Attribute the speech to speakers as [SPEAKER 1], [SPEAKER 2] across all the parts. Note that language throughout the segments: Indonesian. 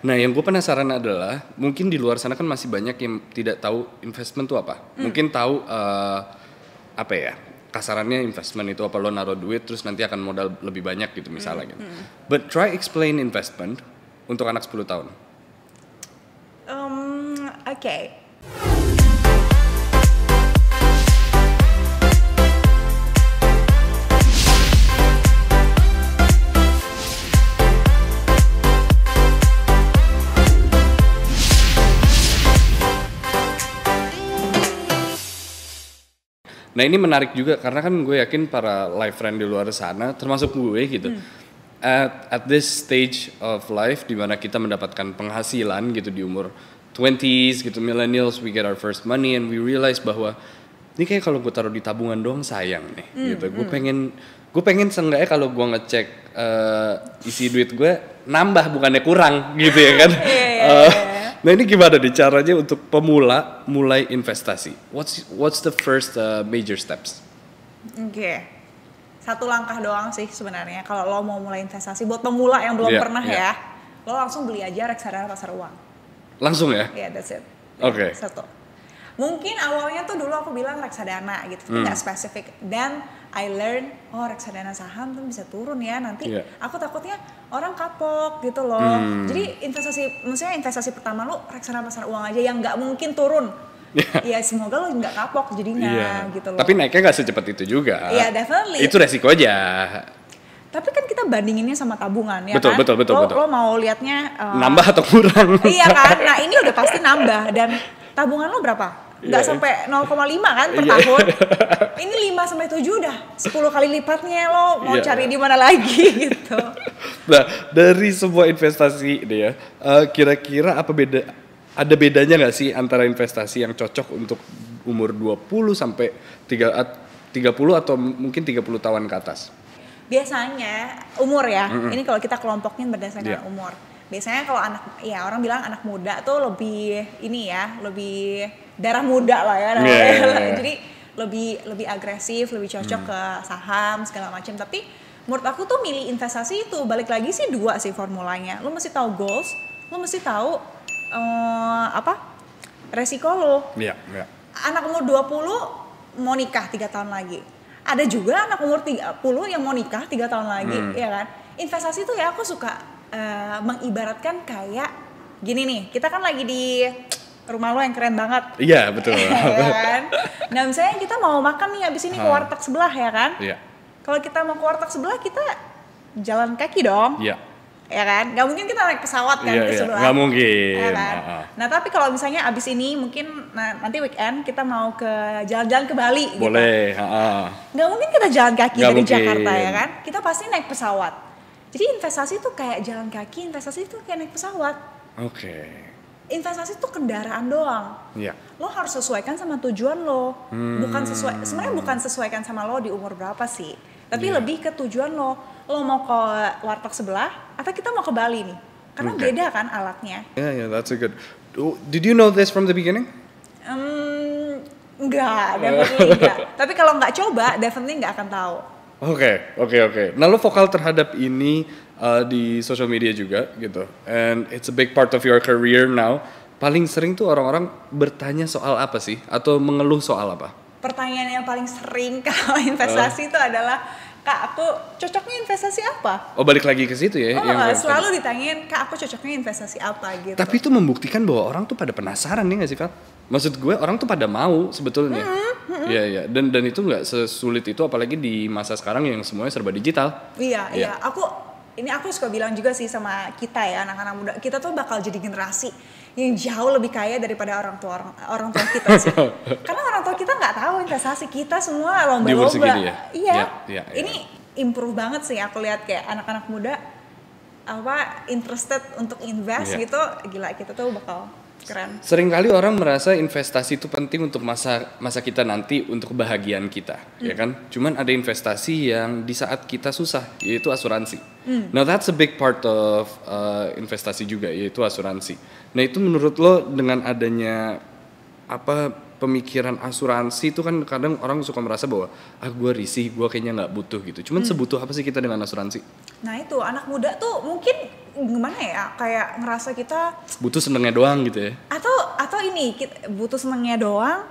[SPEAKER 1] Nah, yang gue penasaran adalah mungkin di luar sana kan masih banyak yang tidak tahu investment itu apa. Mungkin tahu apa ya, kasarannya investment itu apa, lo naruh duit terus nanti akan modal lebih banyak gitu misalnya gitu. But try explain investment untuk anak 10 tahun.
[SPEAKER 2] Oke.
[SPEAKER 1] Nah ini menarik juga karena kan gue yakin para live friend di luar sana termasuk gue gitu at this stage of life di mana kita mendapatkan penghasilan gitu di umur 20s gitu, millennials, we get our first money and we realize bahwa ini kayak kalau gue taruh di tabungan doang sayang nih gitu. Gue pengen seenggaknya kalau gue ngecek isi duit gue nambah bukannya kurang gitu ya kan. Nah ini gimana nih caranya untuk pemula mulai investasi? What's the first major steps?
[SPEAKER 2] Oke. Satu langkah doang sih sebenarnya kalau lo mau mulai investasi buat pemula yang belum pernah ya. Lo langsung beli aja reksadana pasar uang.
[SPEAKER 1] Langsung ya?
[SPEAKER 2] Iya, that's it.
[SPEAKER 1] Oke.
[SPEAKER 2] Satu. Mungkin awalnya tuh dulu aku bilang reksadana gitu, tapi nggak spesifik. Dan I learn, reksadana saham tuh bisa turun ya nanti. Aku takutnya orang kapok gitu loh. Jadi maksudnya investasi pertama lo reksadana pasar uang aja yang nggak mungkin turun. Ya semoga lo nggak kapok jadinya gitu loh.
[SPEAKER 1] Tapi naiknya nggak secepat itu juga.
[SPEAKER 2] Iya, definitely.
[SPEAKER 1] Itu resiko aja.
[SPEAKER 2] Tapi kan kita bandinginnya sama tabungan ya
[SPEAKER 1] betul,
[SPEAKER 2] kan?
[SPEAKER 1] Betul.
[SPEAKER 2] Lo mau lihatnya
[SPEAKER 1] nambah atau kurang?
[SPEAKER 2] Iya kan? Nah ini udah pasti nambah dan tabungan lo berapa? Nggak sampai 0,5 kan per tahun. Ini 5-7 udah 10 kali lipatnya lo mau cari di mana lagi gitu.
[SPEAKER 1] Nah, dari sebuah investasi ini ya, kira-kira ada bedanya nggak sih antara investasi yang cocok untuk umur 20 sampai 30 atau mungkin 30 tahun ke atas?
[SPEAKER 2] Biasanya umur ya. Ini kalau kita kelompokin berdasarkan umur. Biasanya kalau orang bilang anak muda tuh lebih lebih darah muda lah ya. Jadi lebih agresif, lebih cocok ke saham segala macam. Tapi menurut aku tuh milih investasi itu balik lagi sih 2 sih formulanya. Lo mesti tahu goals, lo mesti tahu resiko lo. Anak umur 20 mau nikah 3 tahun lagi. Ada juga anak umur 30 yang mau nikah 3 tahun lagi, ya kan? Investasi tuh ya aku suka mengibaratkan kayak gini nih, kita kan lagi di rumah lo yang keren banget.
[SPEAKER 1] Iya, betul.
[SPEAKER 2] Ya kan? Nah misalnya kita mau makan nih abis ini ke warteg sebelah ya kan?
[SPEAKER 1] Iya.
[SPEAKER 2] Kalau kita mau ke warteg sebelah kita jalan kaki dong.
[SPEAKER 1] Iya.
[SPEAKER 2] Ya kan? Gak mungkin kita naik pesawat kan ke sebelah.
[SPEAKER 1] Gak mungkin.
[SPEAKER 2] Ya kan? Nah tapi kalau misalnya abis ini mungkin nanti weekend kita mau ke jalan-jalan ke Bali.
[SPEAKER 1] Boleh.
[SPEAKER 2] Gitu. Gak mungkin kita jalan kaki dari Jakarta ya kan? Kita pasti naik pesawat. Jadi investasi itu kayak jalan kaki, investasi itu kayak naik pesawat.
[SPEAKER 1] Oke.
[SPEAKER 2] Investasi itu kendaraan doang.
[SPEAKER 1] Iya.
[SPEAKER 2] Lo harus sesuaikan sama tujuan lo. Sebenarnya bukan sesuaikan sama lo di umur berapa sih. Tapi lebih ke tujuan lo. Lo mau ke warteg sebelah atau kita mau ke Bali nih. Karena beda kan alatnya.
[SPEAKER 1] Yeah, that's a good. Did you know this from the beginning?
[SPEAKER 2] Definitely enggak. Tapi kalau nggak coba, definitely nggak akan tahu.
[SPEAKER 1] Oke. Nah lo vokal terhadap ini di social media juga gitu. And it's a big part of your career now. Paling sering tuh orang-orang bertanya soal apa sih? Atau mengeluh soal apa?
[SPEAKER 2] Pertanyaan yang paling sering kalau investasi itu adalah, Kak aku cocoknya investasi apa?
[SPEAKER 1] Oh balik lagi ke situ ya?
[SPEAKER 2] Selalu ditanyain, Kak aku cocoknya investasi apa gitu.
[SPEAKER 1] Tapi itu membuktikan bahwa orang tuh pada penasaran nih gak sih Kak? Maksud gue orang tuh pada mau sebetulnya. Iya. Dan itu nggak sesulit itu apalagi di masa sekarang yang semuanya serba digital.
[SPEAKER 2] Iya. Aku suka bilang juga sih sama kita ya anak-anak muda. Kita tuh bakal jadi generasi yang jauh lebih kaya daripada orang tua kita sih. Karena orang tua kita nggak tahu investasi, kita semua lomba-lomba.
[SPEAKER 1] Ya? Iya.
[SPEAKER 2] Ini improve banget sih aku lihat kayak anak-anak muda interested untuk invest gitu. Gila kita tuh bakal keren.
[SPEAKER 1] Seringkali orang merasa investasi itu penting untuk masa kita nanti untuk kebahagiaan kita, ya kan? Cuman ada investasi yang di saat kita susah, yaitu asuransi. Now that's a big part of investasi juga, yaitu asuransi. Nah itu menurut lo dengan adanya pemikiran asuransi itu kan kadang orang suka merasa bahwa gue risih, gue kayaknya nggak butuh gitu. Cuman sebutuh apa sih kita dengan asuransi?
[SPEAKER 2] Nah itu anak muda tuh mungkin gimana ya, kayak ngerasa kita
[SPEAKER 1] butuh senengnya doang gitu ya?
[SPEAKER 2] Atau ini butuh senengnya doang.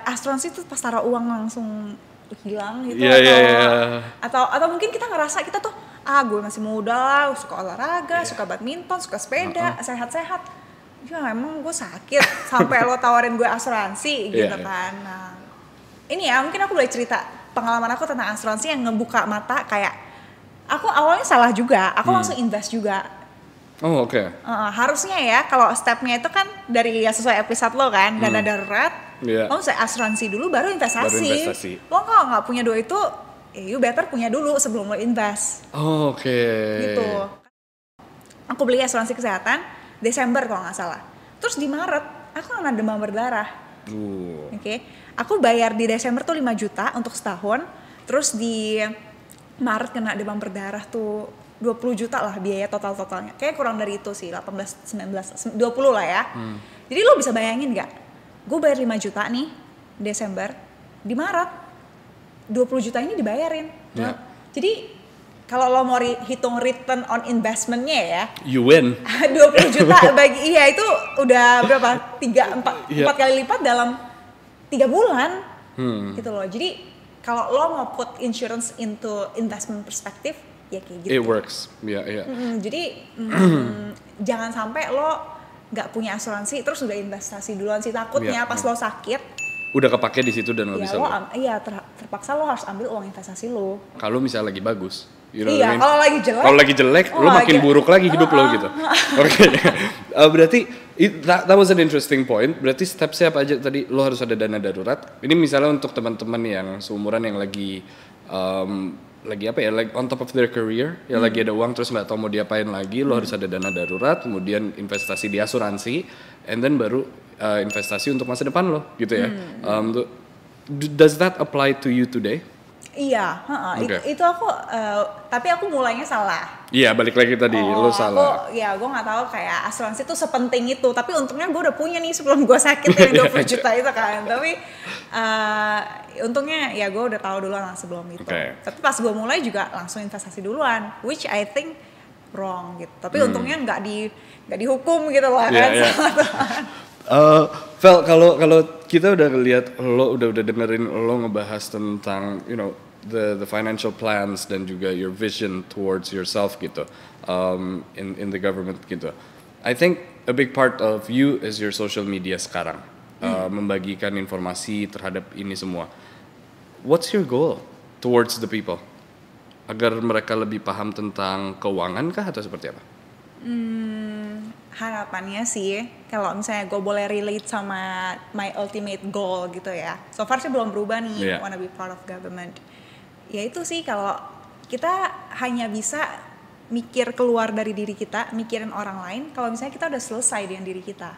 [SPEAKER 2] Asuransi tuh pas taruh uang langsung hilang gitu. Atau mungkin kita ngerasa kita tuh gue masih muda lah, suka olahraga, suka badminton, suka sepeda, sehat-sehat. Ya emang gue sakit sampai lo tawarin gue asuransi gitu kan. Nah, ini ya mungkin aku boleh cerita pengalaman aku tentang asuransi yang ngebuka mata. Kayak aku awalnya salah juga, aku langsung invest juga.
[SPEAKER 1] Oh oke.
[SPEAKER 2] Harusnya ya kalau stepnya itu kan dari sesuai episode lo kan, dana darurat, lo mesti asuransi dulu baru investasi. Lo kalau nggak punya dua itu, you better punya dulu sebelum lo invest.
[SPEAKER 1] Oh, oke.
[SPEAKER 2] Gitu. Aku beli asuransi kesehatan Desember kalau nggak salah. Terus di Maret aku kena demam berdarah. Oke. Aku bayar di Desember tuh 5 juta untuk setahun. Terus di Maret kena demam berdarah tuh 20 juta lah biaya totalnya. Kayak kurang dari itu sih, 18, 19, 20 lah ya. Jadi lo bisa bayangin nggak? Gue bayar 5 juta nih Desember. Di Maret 20 juta ini dibayarin. Jadi kalau lo mau hitung return on investment-nya ya,
[SPEAKER 1] you win.
[SPEAKER 2] 20 juta bagi itu udah berapa? 4 kali lipat dalam 3 bulan. Gitu loh. Jadi kalau lo mau put insurance into investment perspective, ya kayak gitu.
[SPEAKER 1] It works.
[SPEAKER 2] Jadi jangan sampai lo nggak punya asuransi terus udah investasi duluan sih, takutnya pas lo sakit
[SPEAKER 1] udah kepake di situ dan nggak bisa lo.
[SPEAKER 2] Terpaksa lo harus ambil uang investasi lo.
[SPEAKER 1] Kalau misalnya lagi bagus. You know
[SPEAKER 2] kalau lagi jelek
[SPEAKER 1] lo makin buruk lagi hidup lo gitu. Oke. Berarti that was an interesting point. Berarti step-nya apa aja tadi? Lo harus ada dana darurat. Ini misalnya untuk teman-teman yang seumuran yang lagi like on top of their career, ya lagi ada uang terus nggak tahu mau diapain lagi, lo harus ada dana darurat, kemudian investasi di asuransi, and then baru investasi untuk masa depan lo gitu ya. Does that apply to you today?
[SPEAKER 2] Iya, itu aku, tapi aku mulainya salah.
[SPEAKER 1] Iya, balik lagi tadi, lo salah.
[SPEAKER 2] Gue nggak tahu kayak asuransi itu sepenting itu. Tapi untungnya gue udah punya nih sebelum gue sakit dari 20 juta itu kan. Tapi untungnya ya gue udah tahu duluan lah sebelum itu. Tapi pas gue mulai juga langsung investasi duluan, which I think wrong gitu. Tapi untungnya nggak dihukum gitu lah kan.
[SPEAKER 1] Vel, kalau kita udah ngeliat lo udah dengerin lo ngebahas tentang the financial plans dan juga your vision towards yourself gitu in the government gitu. I think a big part of you is your social media sekarang, membagikan informasi terhadap ini semua. What's your goal towards the people? Agar mereka lebih paham tentang keuangan kah atau seperti apa?
[SPEAKER 2] Harapannya sih kalau misalnya gue boleh relate sama my ultimate goal gitu ya, so far sih belum berubah nih, wanna be part of government. Ya itu sih, kalau kita hanya bisa mikir keluar dari diri kita, mikirin orang lain kalau misalnya kita udah selesai dengan diri kita.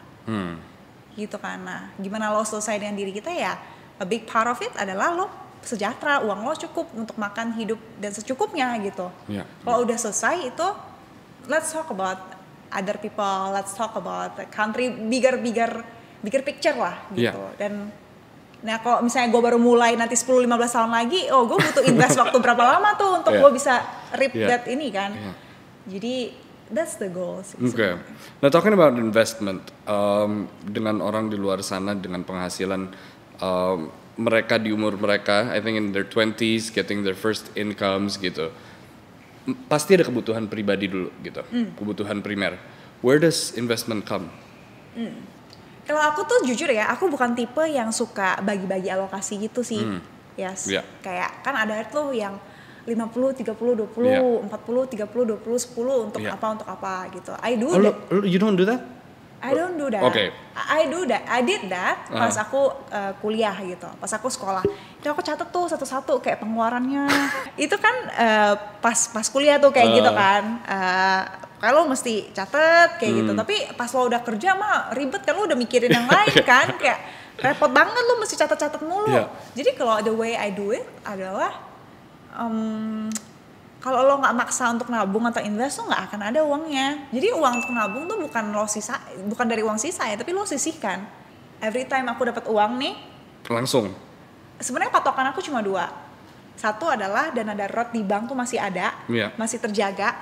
[SPEAKER 2] Gitu kan. Nah, gimana lo selesai dengan diri kita ya, a big part of it adalah lo sejahtera, uang lo cukup untuk makan, hidup dan secukupnya gitu. Kalau udah selesai itu, let's talk about other people, let's talk about the country, bigger picture lah gitu. Dan nah kalau misalnya gue baru mulai nanti 10-15 tahun lagi, gue butuh invest waktu berapa lama tuh untuk gue bisa reap that ini kan. Jadi that's the goal.
[SPEAKER 1] Okay. Now talking about investment, dengan orang di luar sana dengan penghasilan mereka di umur mereka, I think in their 20s, getting their first incomes gitu. Pasti ada kebutuhan pribadi dulu gitu, kebutuhan primer. Where does investment come?
[SPEAKER 2] Kalau aku tuh jujur ya, aku bukan tipe yang suka bagi-bagi alokasi gitu sih. Kayak kan ada tuh yang 50, 30, 20, 40, 30, 20, 10 untuk apa gitu. I do that.
[SPEAKER 1] You don't do that?
[SPEAKER 2] I don't do that.
[SPEAKER 1] Okay.
[SPEAKER 2] I do that. I did that pas aku kuliah gitu. Pas aku sekolah. Itu aku catat tuh satu-satu kayak pengeluarannya. Itu kan pas kuliah tuh kayak gitu kan. Kalau mesti catat kayak gitu. Tapi pas lo udah kerja mah ribet kan, lo udah mikirin yang lain kan. Kayak repot banget lo mesti catat-catat mulu. Jadi kalau the way I do it adalah kalau lo nggak maksa untuk nabung atau invest tuh nggak akan ada uangnya. Jadi uang untuk nabung tuh bukan dari uang sisa ya, tapi lo sisihkan every time aku dapat uang nih,
[SPEAKER 1] langsung.
[SPEAKER 2] Sebenarnya patokan aku cuma 2. Satu adalah dana darurat di bank tuh masih ada, masih terjaga.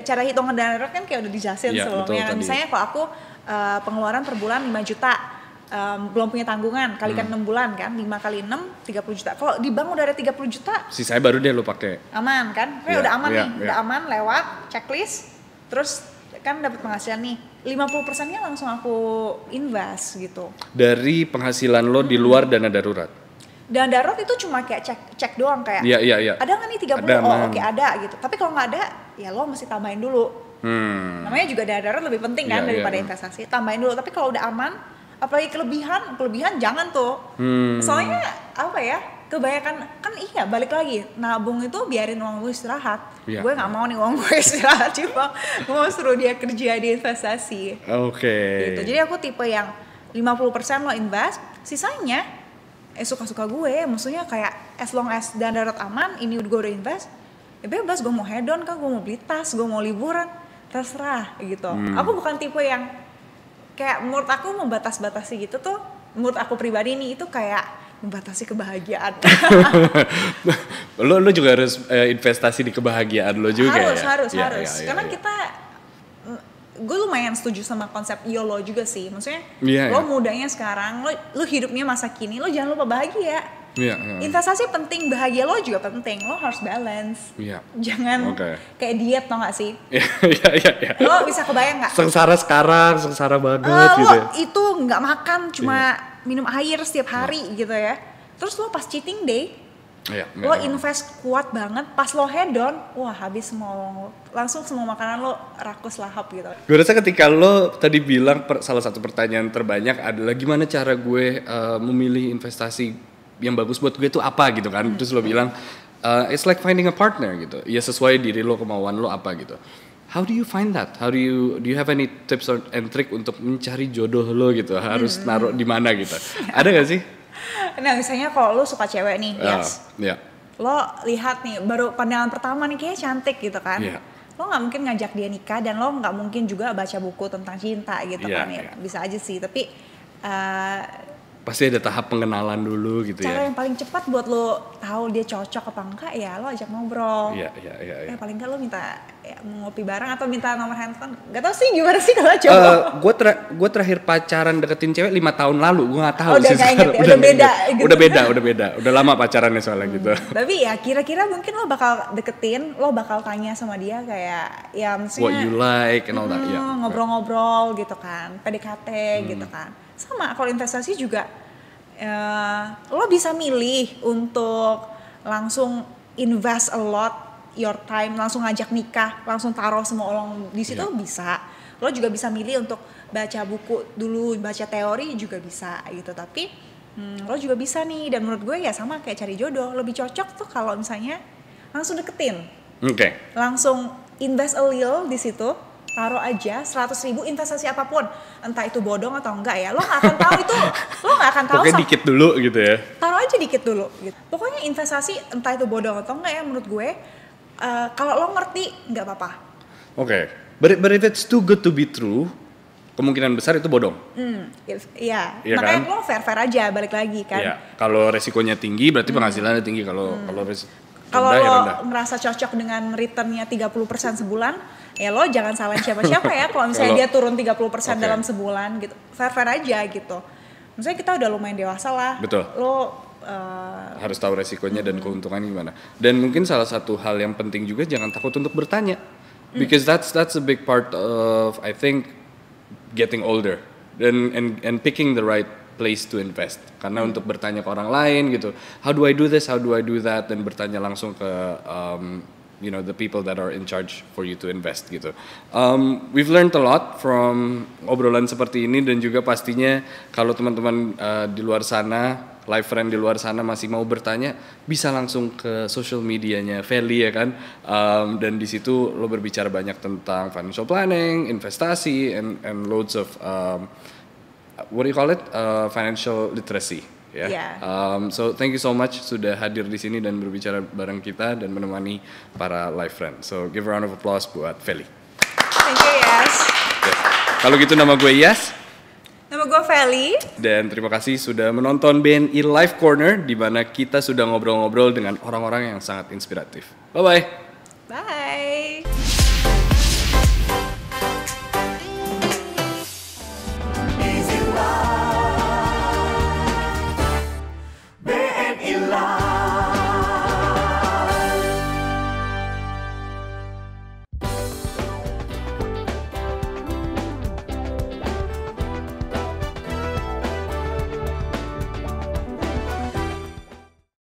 [SPEAKER 2] Cara hitungan dana darurat kan kayak udah dijelasin sebelumnya. Misalnya kalau aku pengeluaran per bulan 5 juta, belum punya tanggungan, kalikan 6 bulan kan, 5 kali 6, 30 juta. Kalau di bank udah ada 30 juta.
[SPEAKER 1] Sisanya baru deh lo pakai.
[SPEAKER 2] Aman kan? Udah aman nih, udah aman, lewat, checklist, terus kan dapat penghasilan nih. 50%-nya langsung aku invest gitu. Dari
[SPEAKER 1] penghasilan lo di luar dana darurat?
[SPEAKER 2] Dana darurat itu cuma kayak cek doang kayak.
[SPEAKER 1] Iya.
[SPEAKER 2] Ada nggak nih 30? Oke ada gitu. Tapi kalau nggak ada, ya lo mesti tambahin dulu. Namanya juga dana darurat lebih penting kan daripada investasi. Tambahin dulu. Tapi kalau udah aman, apalagi kelebihan jangan tuh. Soalnya apa ya? Kebanyakan kan balik lagi nabung itu biarin uang gue istirahat. Gue nggak mau nih uang gue istirahat, cuma gue mau suruh dia kerja di investasi. Gitu. Jadi aku tipe yang 50% lo invest, sisanya suka-suka gue. Maksudnya kayak as long as dana darurat aman, ini gue udah invest, ya bebas gue mau hedon kan, gue mau beli tas, gue mau liburan, terserah gitu. Aku bukan tipe yang kayak menurut aku membatas-batasi gitu tuh. Menurut aku pribadi nih itu kayak membatasi kebahagiaan.
[SPEAKER 1] lo juga harus investasi di kebahagiaan lo juga
[SPEAKER 2] harus. Karena kita, gue lumayan setuju sama konsep YOLO juga sih. Maksudnya lo mudanya sekarang, lo hidupnya masa kini, lo jangan lupa bahagia. Investasi penting, bahagia lo juga penting. Lo harus balance. Jangan kayak diet, tau gak sih? Lo bisa kebayang gak?
[SPEAKER 1] Sengsara sekarang, sengsara banget gitu.
[SPEAKER 2] Lo itu gak makan, cuma minum air setiap hari gitu ya. Terus lo pas cheating day, lo invest kuat banget, pas lo hedon, wah habis langsung semua makanan lo rakus lahap gitu.
[SPEAKER 1] Gue rasa ketika lo tadi bilang salah satu pertanyaan terbanyak adalah gimana cara gue memilih investasi yang bagus buat gue itu apa gitu kan. Terus lo bilang it's like finding a partner gitu. Ya sesuai diri lo, kemauan lo apa gitu. How do you find that? Do you have any tips and trick untuk mencari jodoh lo gitu? Harus naruh di mana gitu? Ada gak sih?
[SPEAKER 2] Nah misalnya kalau lo suka cewek nih, lo lihat nih baru pandangan pertama nih kayaknya cantik gitu kan. Lo nggak mungkin ngajak dia nikah dan lo nggak mungkin juga baca buku tentang cinta gitu kan ya. Bisa aja sih, tapi
[SPEAKER 1] pasti ada tahap pengenalan dulu gitu.
[SPEAKER 2] Cara yang paling cepat buat lo tahu dia cocok apa enggak ya lo ajak ngobrol. Paling enggak lo minta ngopi bareng atau minta nomor handphone. Gak tau sih gimana sih kalau coba.
[SPEAKER 1] Gue terakhir pacaran deketin cewek 5 tahun lalu. Gue nggak tahu
[SPEAKER 2] sih. Udah beda. Gitu.
[SPEAKER 1] Udah beda. Udah lama pacarannya soalnya gitu.
[SPEAKER 2] Tapi ya kira-kira mungkin lo bakal deketin, lo bakal tanya sama dia kayak ya maksudnya.
[SPEAKER 1] What you like and all that.
[SPEAKER 2] Ngobrol-ngobrol gitu kan, PDKT gitu kan. Sama kalau investasi juga lo bisa milih untuk langsung invest a lot your time, langsung ngajak nikah, langsung taruh semua uang di situ bisa. Lo juga bisa milih untuk baca buku dulu, baca teori juga bisa gitu. Tapi lo juga bisa nih, dan menurut gue ya sama kayak cari jodoh, lebih cocok tuh kalau misalnya langsung deketin. Langsung invest a little di situ. Taruh aja 100.000 investasi apapun, entah itu bodong atau enggak ya, lo nggak akan tahu itu, lo nggak akan tahu.
[SPEAKER 1] Pokoknya dikit dulu gitu ya.
[SPEAKER 2] Taruh aja dikit dulu. Gitu. Pokoknya investasi entah itu bodong atau enggak ya, menurut gue kalau lo ngerti nggak apa-apa.
[SPEAKER 1] But if it's too good to be true, kemungkinan besar itu bodong.
[SPEAKER 2] Makanya kan? Lo fair aja, balik lagi kan.
[SPEAKER 1] Kalau resikonya tinggi berarti penghasilannya tinggi. Kalau
[SPEAKER 2] kalau lo ngerasa cocok dengan returnnya 30% sebulan, ya lo jangan salahin siapa-siapa ya kalau misalnya dia turun 30% dalam sebulan gitu. Fair aja gitu. Misalnya kita udah lumayan dewasa lah.
[SPEAKER 1] Betul.
[SPEAKER 2] Lo
[SPEAKER 1] harus tahu resikonya dan keuntungannya gimana. Dan mungkin salah satu hal yang penting juga jangan takut untuk bertanya. Because that's a big part of I think getting older and picking the right place to invest. Karena untuk bertanya ke orang lain gitu, how do I do this, how do I do that, dan bertanya langsung ke the people that are in charge for you to invest gitu. We've learned a lot from obrolan seperti ini, dan juga pastinya kalau teman-teman di luar sana, live friend di luar sana masih mau bertanya, bisa langsung ke social medianya Feli ya kan, dan di situ lo berbicara banyak tentang financial planning, investasi, and loads of what do you call it, financial literacy. So thank you so much sudah hadir di sini dan berbicara bareng kita dan menemani para live friend. So give a round of applause buat Feli.
[SPEAKER 2] Thank you Yas.
[SPEAKER 1] Kalau gitu nama gue Yas.
[SPEAKER 2] Nama gue gue Feli.
[SPEAKER 1] Dan terima kasih sudah menonton BNI Live Corner, di mana kita sudah ngobrol-ngobrol dengan orang-orang yang sangat inspiratif. Bye-bye.
[SPEAKER 2] Bye.